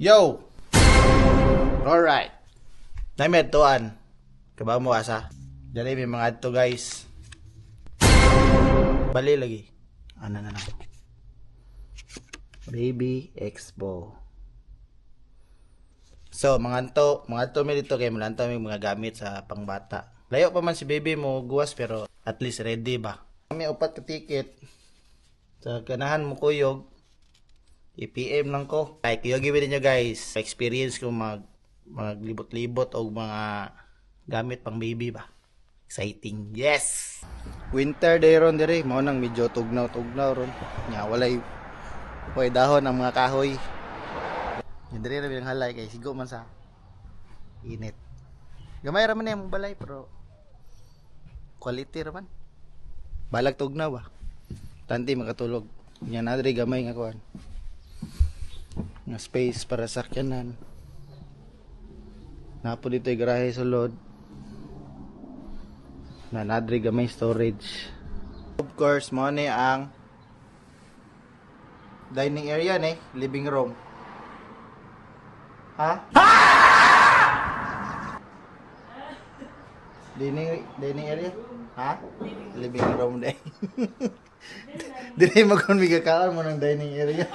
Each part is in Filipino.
Yo! Alright. Naimed tuan. Kabaw mo asa. Dali may mga adto guys. Bali lagi. Ano na lang. Baby Expo. So, mga adto mi dito kay mulantaw may mga gamit sa pangbata. Layo pa man si baby mo guwas pero at least ready ba. Kami upat ka ticket. Sa ganahan mo kuyog. I-PM lang ko. Like, i-give nyo guys. Experience ko maglibot-libot o mga gamit pang baby ba. Exciting. Yes! Winter day ron dire. Mao nang medyo tugnaw-tugnaw ron. Nya walay dahon ang mga kahoy. Yung dire rin ang halay kay sigo man sa init. Gamay raman na yung balay pero quality raman. Balag tugnaw ba. Tanti makatulog. Nya na dire gamay nga kuan. Nga space para sa sakyanan. Napo dito yung garahe sulod. Na nadri gamay storage. Of course, mo ni ang dining area ni, living room. Ha? Dining area? Ha? Living room day. Dili mo kon migakaon mo ng dining area.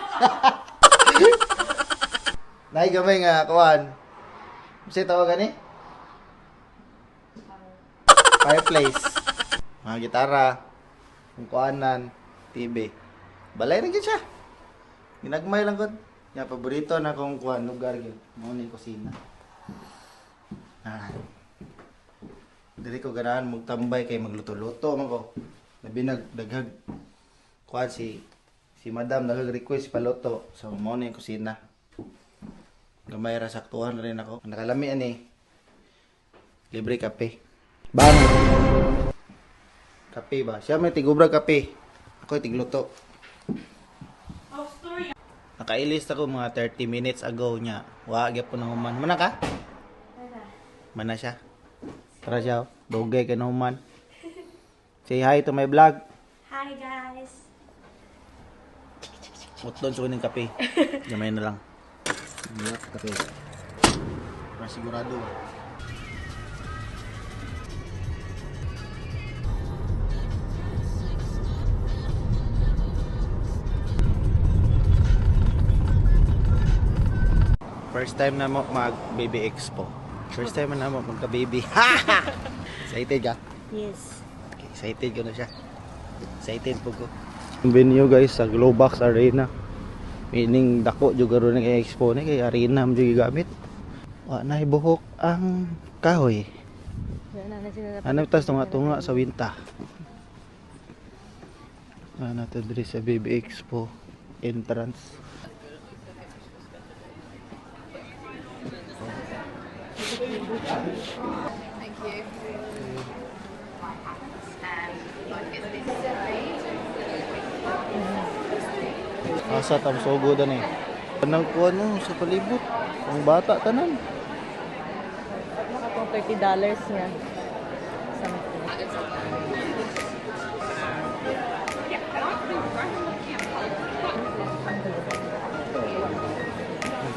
Nay gamay nga kuan. Kasi tawag ni? Fireplace. Mga gitara, kung kuanan, TV. Balay rin siya. Ginagmay lang ko. Yung paborito na kong kuan lugar gyud. Mao ni kusina. Dili ko ganahan magtambay kay magluto-luto man ko. Labi nagdaghag kuan si madam nag-request paluto. So mao ni kusina. Gamay ra saktuhan rin ako. Nakalami ani. Libre kape. Bang. Kape ba? Siya may tigubra kape. Ako tigluto. Nakailis ako mga 30 minutes ago niya. Wa gyapon na human. Mana ka? Mana siya? Tara siya. Dugay ka na human. Say hi to my vlog. Hi guys. Mutlon sa kuning kape. Gamay na lang. Milk kape. Para sigurado. First time na mo mag baby expo. First time na mo magka baby. Excited ka? Yes. Okay, excited ko na siya. Excited po ko. Venue guys sa Globox Arena. Meaning dako juga ron ng expo ni kay arena mo juga gamit. Wa na ibuhok ang kahoy. Ano tas tunga-tunga sa winta. Ana to diri sa baby expo entrance. Thank you. Asa tam sogo dan eh. Kanang kuan no sa palibot. Ang bata tanan. Nakapong $30 nga. Something.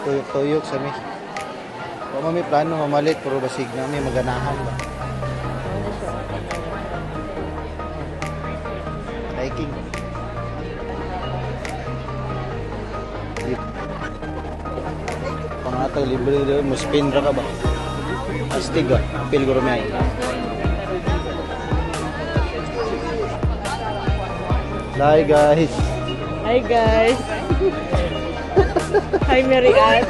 Tuyok-tuyok sa mi. Wa may plano mamalit pero basig na may maganahan ba. Hiking. Pangatag libre rin mo spin ra ka ba? Astig ah, apil ko rumay. Hi guys. Hi guys. Hi Mary Ann.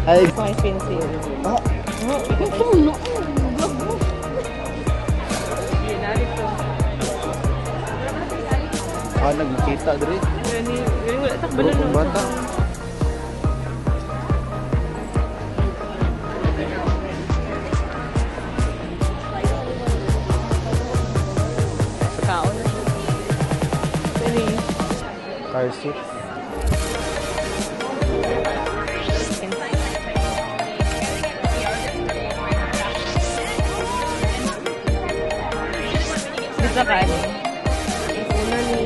Hi. My pencil. Oh, nagkita diri. Gani wala tak Bro, kung bata. kaon. Gani. Car seat. Bisa kan? Una ni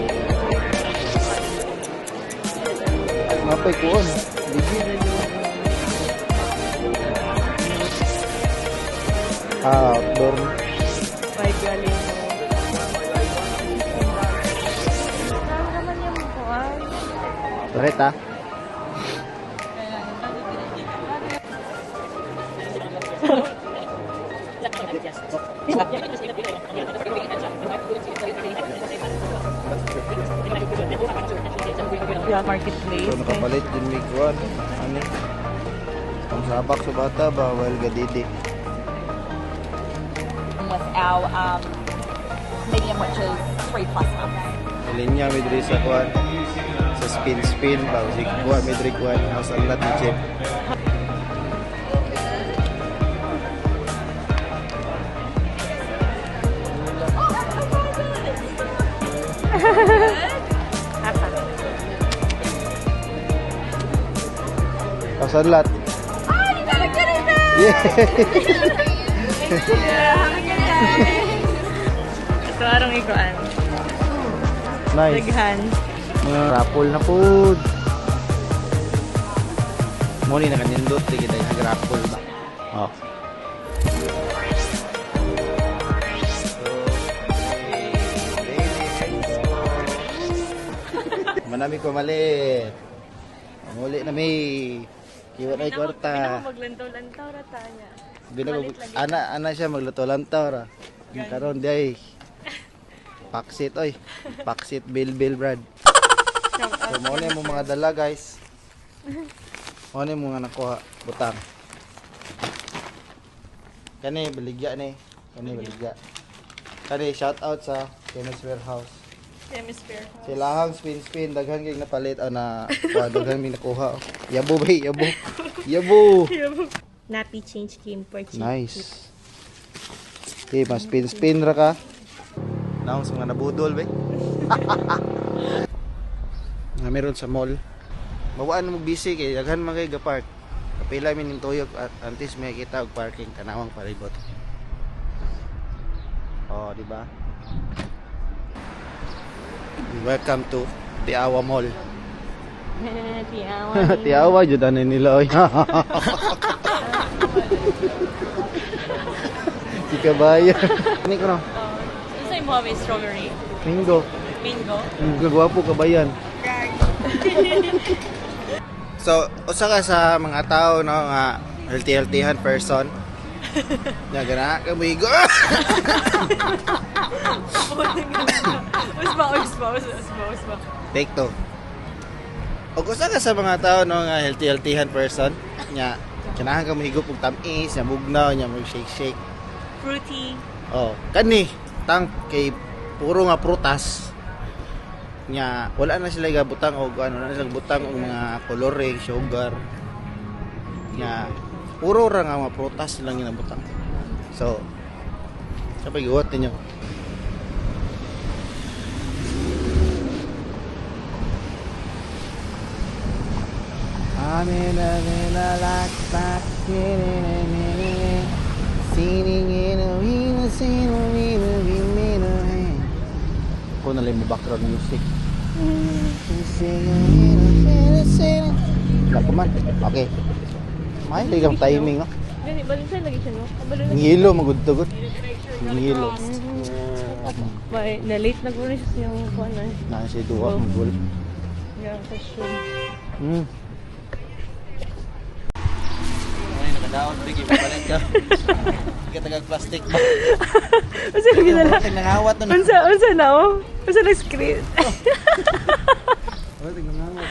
Mapay kuon. Outdoor. May galing mo. Saan naman yung buwan? Bakit ha? Yeah, marketplace. So nakapalit din may kuwan. Ano? Ang sabak sa bata, bawal gadidi. With our medium, which is 3 plus months. Linya may diri sa kuwan. Sa spin ba si kuwan may diri kuwan sa lat ni chef. Pasalat. Yeah. Ito arong ikuan. Nice. Daghan. Mga rapol na food. Mo ni nakanindot di kita yung rapol ba. Oh. Manami ko malit. Muli na may kiwa na kwarta. Maglantaw-lantaw rata niya. Ana siya magluto-lantaw ra. Karon di ay paksit oy. Paksit Bill Brad. So mo ni mo mga dala guys. Mo ni mo nga nakuha butang. Kani baligya ni. Kani baligya. Kani shout out sa Chemist Warehouse. Hemisphere. Silahang spin daghan kay napalit na daghan mi nakuha. Yabo bay, yabo. Yabo. Nappy change came for cheap. Nice. Okay, mas spin ra ka. Naong sa mga nabudol bay. Nga meron sa mall. Mawaan mo busy kay daghan man kay ga-park. Kapila mi ning tuyok at antes may kita og parking kanawang palibot. Oh, di ba? Welcome to Tiawa Mall. Tiawa. Tiawa jud ani nila oy. Ika baya. Ni ko no. Ano sa'yo mo may strawberry? Mingo. Bingo? Gagwapo ka bayan. So, usa ka sa mga tao no nga healthy-healthyhan person. Nga gana ka migo. Usba. Take two. O usa ka sa mga tao no nga healthy-healthyhan person. Nya kanahan ka mahigop og tamis, nya bugnaw, nya mag shake. Fruity. Oh, kani tang kay puro nga prutas. Nya wala na sila gabutang og ano na sila butang og mga coloring, sugar. Nya puro ra nga mga prutas lang ginabutang. So, sa pag-iwat ninyo. Amina like back singing in a wheel, sing a wheel, Ako na lang mo background music. Wala pa man. Okay. May ligang timing, no? Gani, balinsan lagi siya, no? Ang hilo, magudtugot. Ang hilo. May, na-late na gano'n siya yung kuhan na. Nasa duwa, magul. Yung costume. Ay, nakadaon, bigay pa balik ka. Hindi ka tagag-plastic ba? Unsa lagi na lang? Nangawat na. Unsa na, oh? Unsa na screen? Nangawat.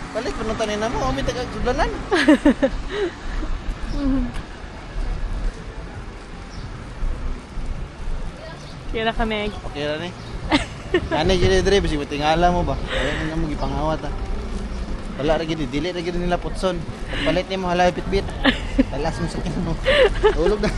Balik, panuntanin na mo. May tagag-sudlanan. Kaya na kami. Okay na ni. Ano yung dre, basi matingala mo ba? Ayaw na mo gipangawat ha. Wala ra gid, dili ra gid nila putson. Pagpalit ni mo halay pitbit. Talas mo sa kino mo. Tulog na.